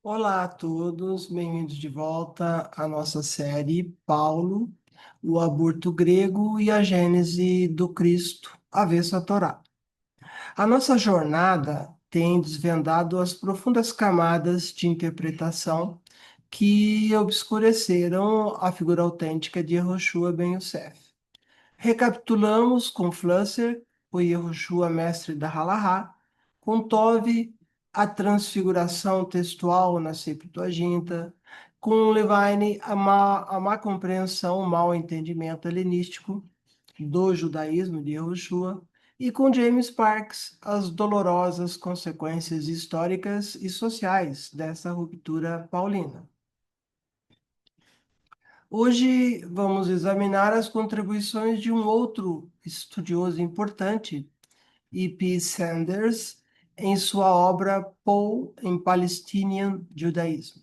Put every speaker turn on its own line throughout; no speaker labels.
Olá a todos, bem-vindos de volta à nossa série Paulo, o aborto grego e a gênese do Cristo, avesso à Torá. A nossa jornada tem desvendado as profundas camadas de interpretação que obscureceram a figura autêntica de Yehoshua ben Yosef. Recapitulamos com Flusser, o Yehoshua mestre da Halahá, com Tove, a transfiguração textual na Septuaginta, com Levine, a má compreensão, o mau entendimento helenístico do judaísmo de Yehoshua, e com James Parks, as dolorosas consequências históricas e sociais dessa ruptura paulina. Hoje vamos examinar as contribuições de um outro estudioso importante, E.P. Sanders, em sua obra Paul in Palestinian Judaism.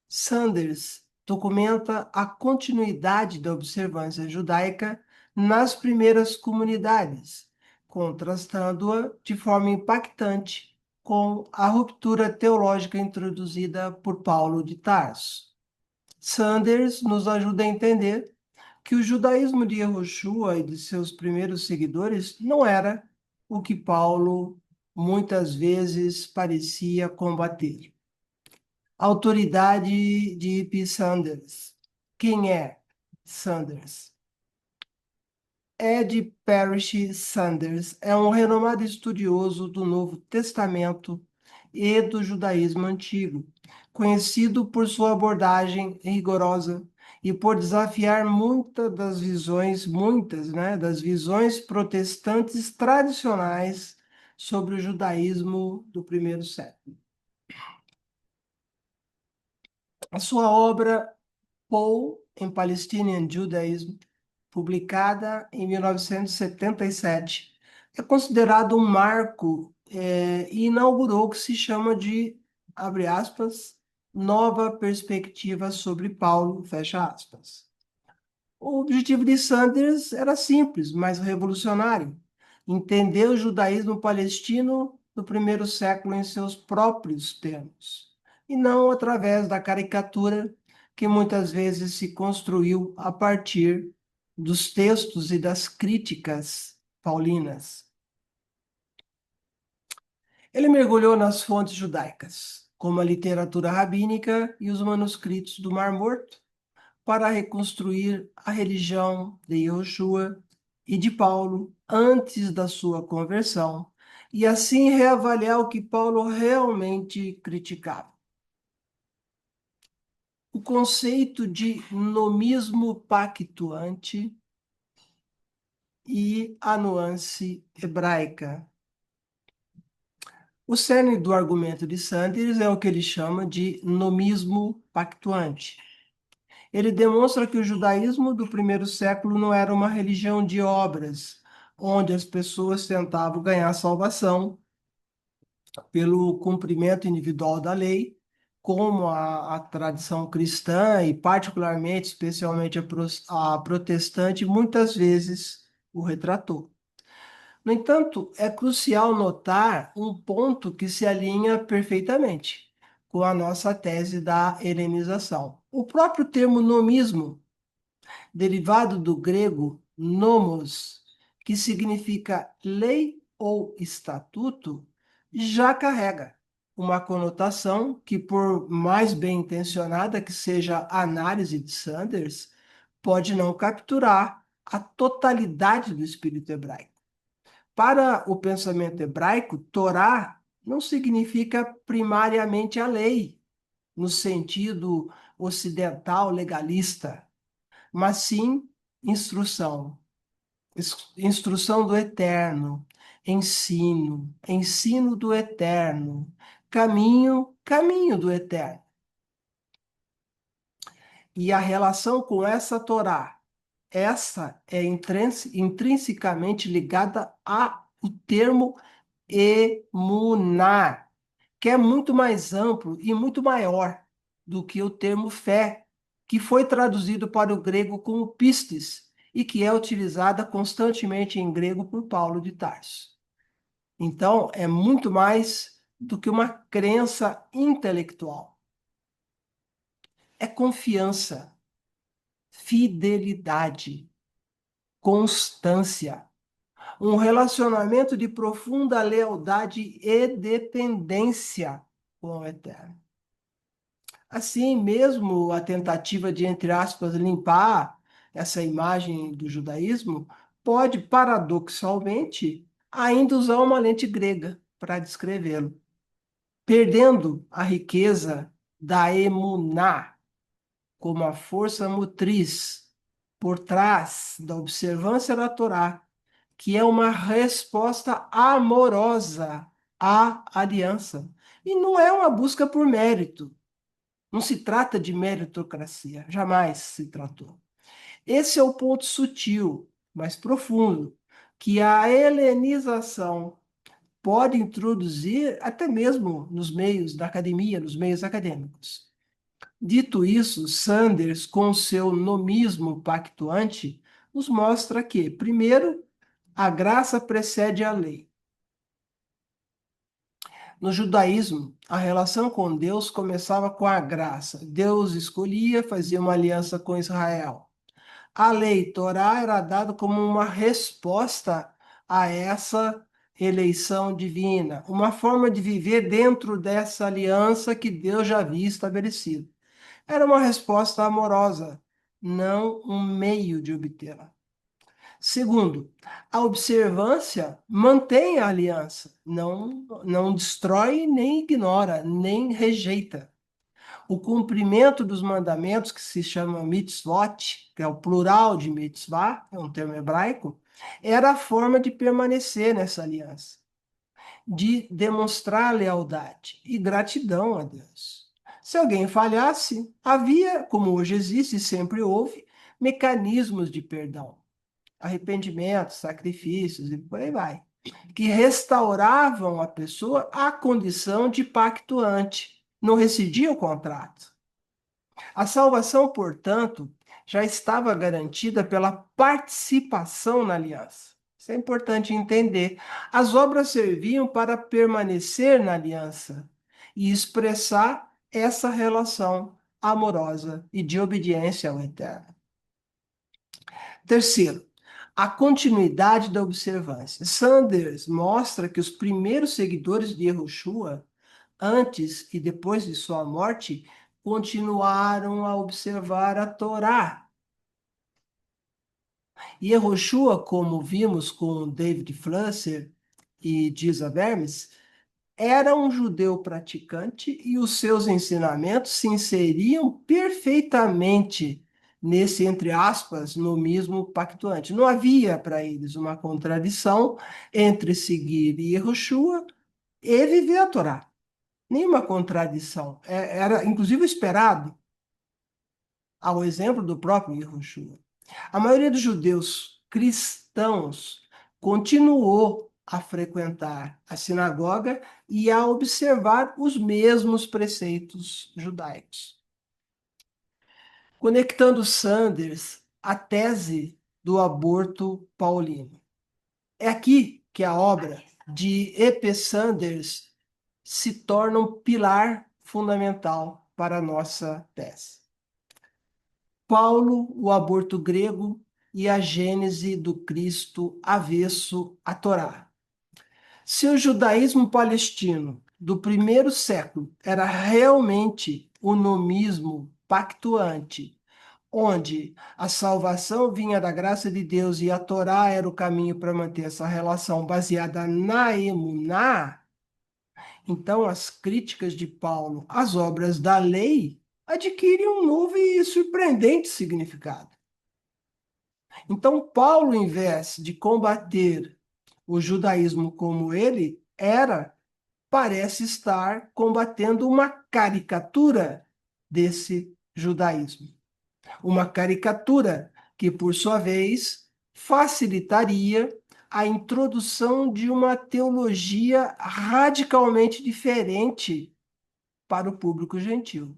Sanders documenta a continuidade da observância judaica nas primeiras comunidades, contrastando-a de forma impactante com a ruptura teológica introduzida por Paulo de Tarso. Sanders nos ajuda a entender que o judaísmo de Yehoshua e de seus primeiros seguidores não era o que Paulo muitas vezes parecia combater. Autoridade de P. Sanders. Quem é Sanders? Ed Parrish Sanders é um renomado estudioso do Novo Testamento e do judaísmo antigo, conhecido por sua abordagem rigorosa e por desafiar muitas, né, das visões protestantes tradicionais sobre o judaísmo do primeiro século. A sua obra Paul in Palestinian Judaism, publicada em 1977, é considerado um marco e inaugurou o que se chama de, abre aspas, nova perspectiva sobre Paulo, fecha aspas. O objetivo de Sanders era simples, mas revolucionário: entender o judaísmo palestino do primeiro século em seus próprios termos, e não através da caricatura que muitas vezes se construiu a partir dos textos e das críticas paulinas. Ele mergulhou nas fontes judaicas, como a literatura rabínica e os manuscritos do Mar Morto, para reconstruir a religião de Yehoshua e de Paulo antes da sua conversão, e assim reavaliar o que Paulo realmente criticava. O conceito de nomismo pactuante e a nuance hebraica. O cerne do argumento de Sanders é o que ele chama de nomismo pactuante. Ele demonstra que o judaísmo do primeiro século não era uma religião de obras, onde as pessoas tentavam ganhar salvação pelo cumprimento individual da lei, como a tradição cristã e particularmente, especialmente a protestante, muitas vezes o retratou. No entanto, é crucial notar um ponto que se alinha perfeitamente com a nossa tese da helenização. O próprio termo nomismo, derivado do grego nomos, que significa lei ou estatuto, já carrega uma conotação que, por mais bem intencionada que seja a análise de Sanders, pode não capturar a totalidade do espírito hebraico. Para o pensamento hebraico, Torá não significa primariamente a lei, no sentido ocidental legalista, mas sim instrução, instrução do eterno, ensino do eterno, caminho do eterno. E a relação com essa Torá, essa é intrinsecamente ligada ao termo emuná, que é muito mais amplo e muito maior do que o termo fé, que foi traduzido para o grego como pistis e que é utilizada constantemente em grego por Paulo de Tarso. Então, é muito mais do que uma crença intelectual. é confiança, fidelidade, constância, um relacionamento de profunda lealdade e dependência com o Eterno. Assim mesmo, a tentativa de, entre aspas, limpar essa imagem do judaísmo pode, paradoxalmente, ainda usar uma lente grega para descrevê-lo, perdendo a riqueza da emuná como a força motriz por trás da observância da Torá, que é uma resposta amorosa à aliança. E não é uma busca por mérito. Não se trata de meritocracia, jamais se tratou. Esse é o ponto sutil, mas profundo, que a helenização pode introduzir até mesmo nos meios da academia, nos meios acadêmicos. Dito isso, Sanders, com seu nomismo pactuante, nos mostra que, primeiro, a graça precede a lei. No judaísmo, a relação com Deus começava com a graça. Deus escolhia, fazia uma aliança com Israel. A lei, Torá, era dada como uma resposta a essa eleição divina, uma forma de viver dentro dessa aliança que Deus já havia estabelecido. Era uma resposta amorosa, não um meio de obtê-la. Segundo, a observância mantém a aliança, não destrói, nem ignora, nem rejeita. O cumprimento dos mandamentos, que se chama mitzvot, que é o plural de mitzvah, é um termo hebraico, era a forma de permanecer nessa aliança, de demonstrar lealdade e gratidão a Deus. Se alguém falhasse, havia, como hoje existe e sempre houve, mecanismos de perdão, arrependimento, sacrifícios e por aí vai, que restauravam a pessoa à condição de pactuante. Não residia o contrato. A salvação, portanto, já estava garantida pela participação na aliança. Isso é importante entender. As obras serviam para permanecer na aliança e expressar essa relação amorosa e de obediência ao Eterno. Terceiro, a continuidade da observância. Sanders mostra que os primeiros seguidores de Yehoshua, antes e depois de sua morte, continuaram a observar a Torá. Yehoshua, como vimos com David Flusser e Giza Vermes, era um judeu praticante e os seus ensinamentos se inseriam perfeitamente nesse, entre aspas, nomismo pactuante. Não havia para eles uma contradição entre seguir Yehoshua e viver a Torá. Nenhuma contradição. Era, inclusive, esperado, ao exemplo do próprio Yehoshua. A maioria dos judeus cristãos continuou a frequentar a sinagoga e a observar os mesmos preceitos judaicos. Conectando Sanders à tese do aborto paulino. É aqui que a obra de E.P. Sanders se torna um pilar fundamental para a nossa tese. Paulo, o aborto grego e a gênese do Cristo avesso à Torá. Se o judaísmo palestino do primeiro século era realmente o nomismo pactuante, onde a salvação vinha da graça de Deus e a Torá era o caminho para manter essa relação baseada na emuná, então as críticas de Paulo às obras da lei adquirem um novo e surpreendente significado. Então, Paulo, em vez de combater o judaísmo como ele era, parece estar combatendo uma caricatura desse judaísmo. Uma caricatura que, por sua vez, facilitaria a introdução de uma teologia radicalmente diferente para o público gentil.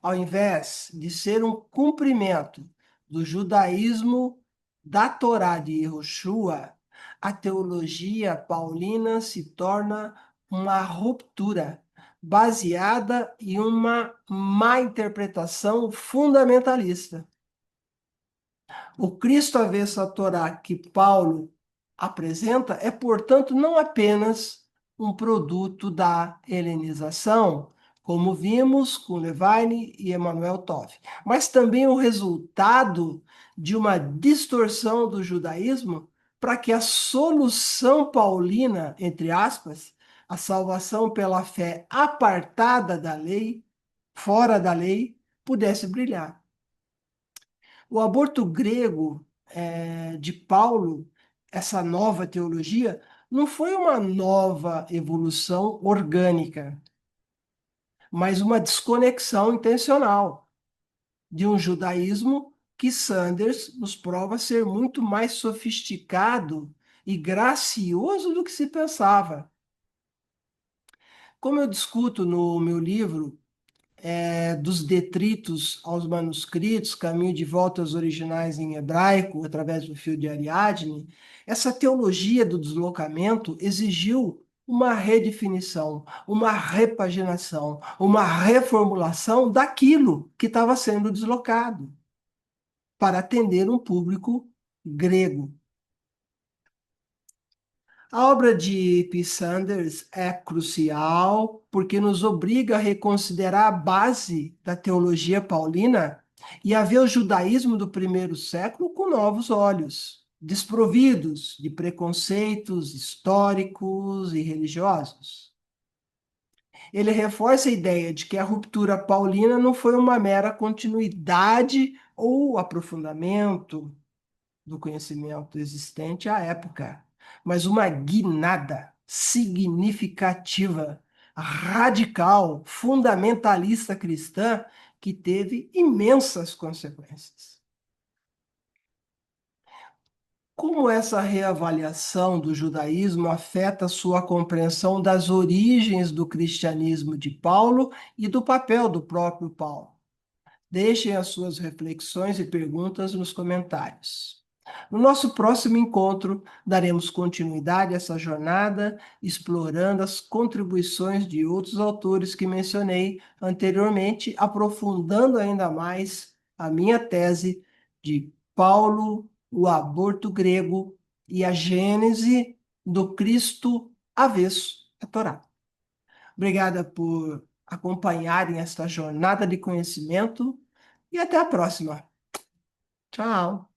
Ao invés de ser um cumprimento do judaísmo da Torá de Yehoshua, a teologia paulina se torna uma ruptura, baseada em uma má interpretação fundamentalista. O Cristo avesso à Torá que Paulo apresenta é, portanto, não apenas um produto da helenização, como vimos com Levine e Emmanuel Toff, mas também o resultado de uma distorção do judaísmo para que a solução paulina, entre aspas, a salvação pela fé apartada da lei, fora da lei, pudesse brilhar. O aborto grego de Paulo, essa nova teologia, não foi uma nova evolução orgânica, mas uma desconexão intencional de um judaísmo que Sanders nos prova ser muito mais sofisticado e gracioso do que se pensava. Como eu discuto no meu livro, dos detritos aos manuscritos, caminho de volta aos originais em hebraico, através do fio de Ariadne, essa teologia do deslocamento exigiu uma redefinição, uma repaginação, uma reformulação daquilo que estava sendo deslocado para atender um público grego. A obra de P. Sanders é crucial porque nos obriga a reconsiderar a base da teologia paulina e a ver o judaísmo do primeiro século com novos olhos, desprovidos de preconceitos históricos e religiosos. Ele reforça a ideia de que a ruptura paulina não foi uma mera continuidade ou aprofundamento do conhecimento existente à época, mas uma guinada significativa, radical, fundamentalista cristã que teve imensas consequências. Como essa reavaliação do judaísmo afeta sua compreensão das origens do cristianismo de Paulo e do papel do próprio Paulo? Deixem as suas reflexões e perguntas nos comentários. No nosso próximo encontro, daremos continuidade a essa jornada, explorando as contribuições de outros autores que mencionei anteriormente, aprofundando ainda mais a minha tese de Paulo, o aborto grego e a gênese do Cristo avesso à Torá. Obrigada por acompanharem esta jornada de conhecimento e até a próxima. Tchau.